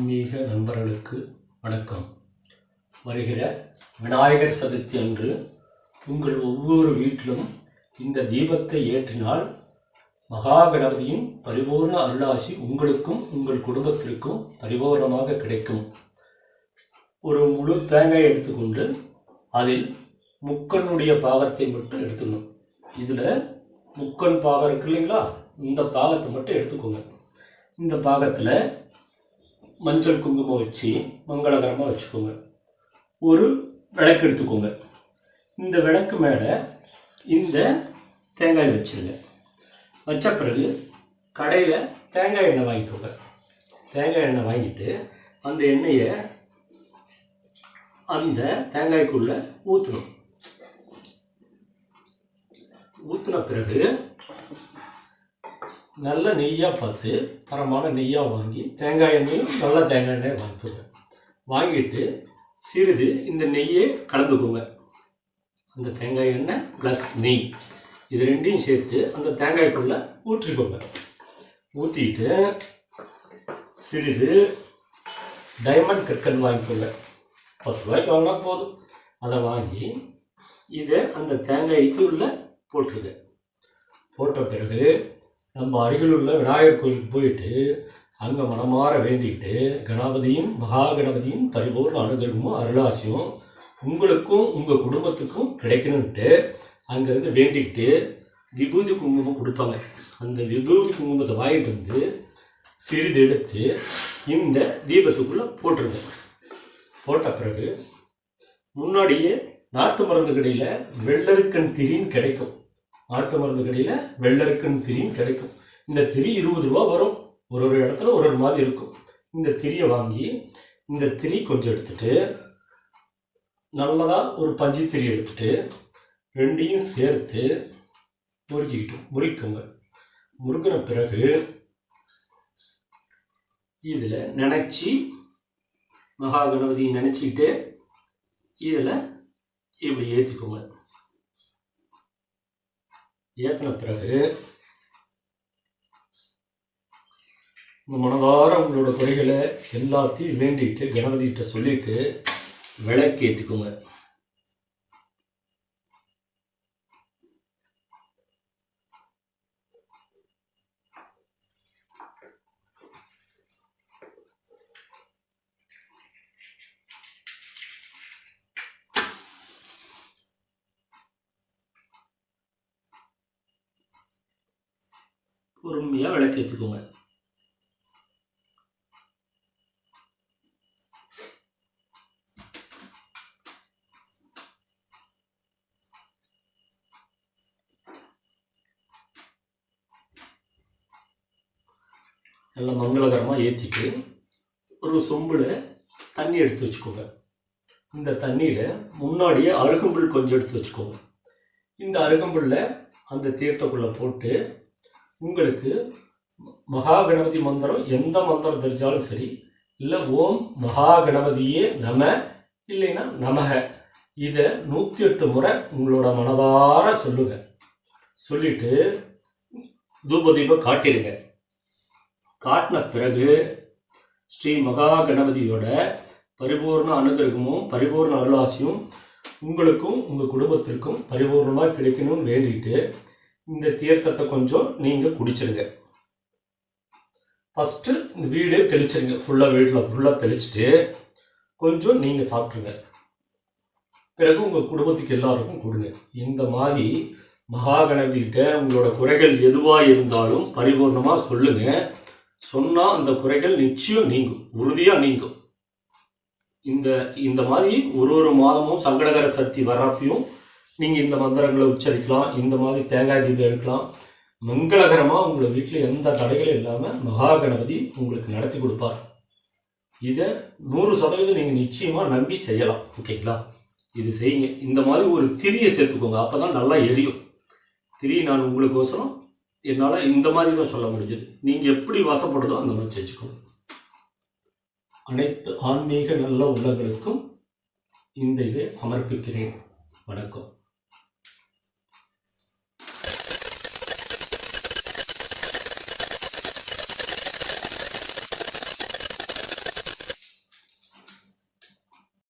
ஆன்மீக நண்பர்களுக்கு வணக்கம். வருகிற விநாயகர் சதுர்த்தி அன்று உங்கள் ஒவ்வொரு வீட்டிலும் இந்த தீபத்தை ஏற்றினால் மகா கணபதியின் பரிபூர்ண அருளாசி உங்களுக்கும் உங்கள் குடும்பத்திற்கும் பரிபூர்ணமாக கிடைக்கும். ஒரு முழு தேங்காய் எடுத்துக்கொண்டு அதில் முக்கனுடைய பாகத்தை மட்டும் எடுத்துக்கணும். இதில் முக்கன் பாகம் இருக்கு இல்லைங்களா, இந்த பாகத்தை மட்டும் எடுத்துக்கோங்க. இந்த பாகத்தில் மஞ்சள் குங்குமம் வச்சு மங்களகரமாக வச்சுக்கோங்க. ஒரு விளக்கு எடுத்துக்கோங்க. இந்த விளக்கு மேலே இந்த தேங்காய் வச்சுருங்க. வச்ச பிறகு கடையில் தேங்காய் எண்ணெய் வாங்கிக்கோங்க. தேங்காய் எண்ணெய் வாங்கிட்டு அந்த எண்ணெயை அந்த தேங்காய்க்குள்ளே ஊற்றணும். ஊற்றின பிறகு நல்ல நெய்யாக பார்த்து தரமான நெய்யாக வாங்கி தேங்காய் எண்ணெயும் நல்ல தேங்காய் எண்ணெயை வாங்கிக்கோங்க. வாங்கிட்டு சிறிது இந்த நெய்யை கலந்துக்கோங்க. அந்த தேங்காய் எண்ணெய் ப்ளஸ் நெய் இது ரெண்டையும் சேர்த்து அந்த தேங்காய்க்குள்ளே ஊற்றிக்கோங்க. ஊற்றிட்டு சிறிது டைமண்ட் கற்கண்டு வாங்கிக்கோங்க. 10 ரூபாய்க்கு வாங்கினா போதும். அதை வாங்கி இதை அந்த தேங்காய்க்கு உள்ள போட்டுருங்க. போட்ட பிறகு நம்ம அருகில் உள்ள விநாயகர் கோயிலுக்கு போயிட்டு அங்கே மனமாற வேண்டிக்கிட்டு கணபதியும் மகா கணபதியும் பரிபூர்ண அனுகிரகமும் அருளாசியும் உங்களுக்கும் உங்கள் குடும்பத்துக்கும் கிடைக்கணுன்ட்டு அங்கேருந்து வேண்டிக்கிட்டு விபூதி குங்குமம் கொடுப்பாங்க. அந்த விபூதி குங்குமத்தை வாங்கிட்டு வந்து சிறிது எடுத்து இந்த தீபத்துக்குள்ளே போட்டுருங்க. போட்ட பிறகு முன்னாடியே நாட்டு மருந்து கடையில் வெள்ளருக்கன் திரின்னு கிடைக்கும். நாட்டு மருந்து கடையில் வெள்ளருக்கன் திரின்னு கிடைக்கும். இந்த திரி 20 ரூபா வரும். ஒரு இடத்துல ஒரு மாதிரி இருக்கும். இந்த திரியை வாங்கி இந்த திரி கொஞ்சம் எடுத்துட்டு நல்லதாக ஒரு பஞ்சு திரி எடுத்துட்டு ரெண்டையும் சேர்த்து முறிக்கோங்க. முறுக்கின பிறகு இதில் நினச்சி மகா கணபதியை நினச்சிக்கிட்டு இதில் இப்படி ஏற்றிக்கோங்க. ஏற்றின பிறகு இந்த மனதார உங்களோட குறைகளை எல்லாத்தையும் வேண்டிட்டு கணபதிகிட்ட சொல்லிட்டு விளக்கு ஏற்றிக்கோங்க. பொறுமையாக விளக்கு ஏற்றிக்கோங்க. நல்லா மங்களகரமாக ஏற்றிட்டு ஒரு சொம்பில் தண்ணி எடுத்து வச்சுக்கோங்க. இந்த தண்ணியில் முன்னாடியே அருகம்புல் கொஞ்சம் எடுத்து வச்சுக்கோங்க. இந்த அருகம்புல்ல அந்த தீர்த்தக்குள்ளே போட்டு உங்களுக்கு மகா கணபதி மந்திரம் எந்த மந்திரம் தெரிஞ்சாலும் சரி, இல்லை ஓம் மகா கணபதியே நம இல்லைன்னா நமக, இதை 108 முறை உங்களோட மனதார சொல்லுங்க. சொல்லிட்டு தூபதீபம் காட்டிடுங்க. காட்டின பிறகு ஸ்ரீ மகா கணபதியோட பரிபூர்ண அனுகிரகமும் பரிபூர்ண அருளாசியும் உங்களுக்கும் உங்கள் குடும்பத்திற்கும் பரிபூர்ணமாக கிடைக்கணும்னு வேண்டிட்டு இந்த தீர்த்தத்தை கொஞ்சம் நீங்கள் குடிச்சிருங்க. ஃபஸ்ட்டு இந்த வீடே தெளிச்சிருங்க. வீட்டில் ஃபுல்லாக தெளிச்சுட்டு கொஞ்சம் நீங்கள் சாப்பிட்ருங்க. பிறகு உங்கள் குடும்பத்துக்கு எல்லாருக்கும் கொடுங்க. இந்த மாதிரி மகா கணபதிக்கிட்ட உங்களோட குறைகள் எதுவாக இருந்தாலும் பரிபூர்ணமாக சொல்லுங்கள். சொன்னால் அந்த குறைகள் நிச்சயம் நீங்கும், உறுதியாக நீங்கும். இந்த மாதிரி ஒரு மாதமும் சங்கடகர சக்தி வர்றப்பையும் நீங்கள் இந்த மந்திரங்களை உச்சரிக்கலாம். இந்த மாதிரி தேங்காய் தீபம் எடுக்கலாம். மங்களகரமாக உங்களை வீட்டில் எந்த தடைகளும் இல்லாமல் மகா கணபதி உங்களுக்கு நடத்தி கொடுப்பார். இதை 100% நீங்கள் நிச்சயமாக நம்பி செய்யலாம். ஓகேங்களா? இது செய்யுங்க. இந்த மாதிரி ஒரு திரியை சேர்த்துக்கோங்க. அப்போ தான் நல்லா எரியும். திரி நான் உங்களுக்கோசரம் என்னால் இந்த மாதிரி தான் சொல்ல முடிஞ்சது. நீங்கள் எப்படி வசப்படுதோ அந்த மாதிரி செஞ்சுக்கோங்க. அனைத்து ஆன்மீக நல்ல உள்ளங்களுக்கும் இந்த இதை சமர்ப்பிக்கிறேன். வணக்கம்.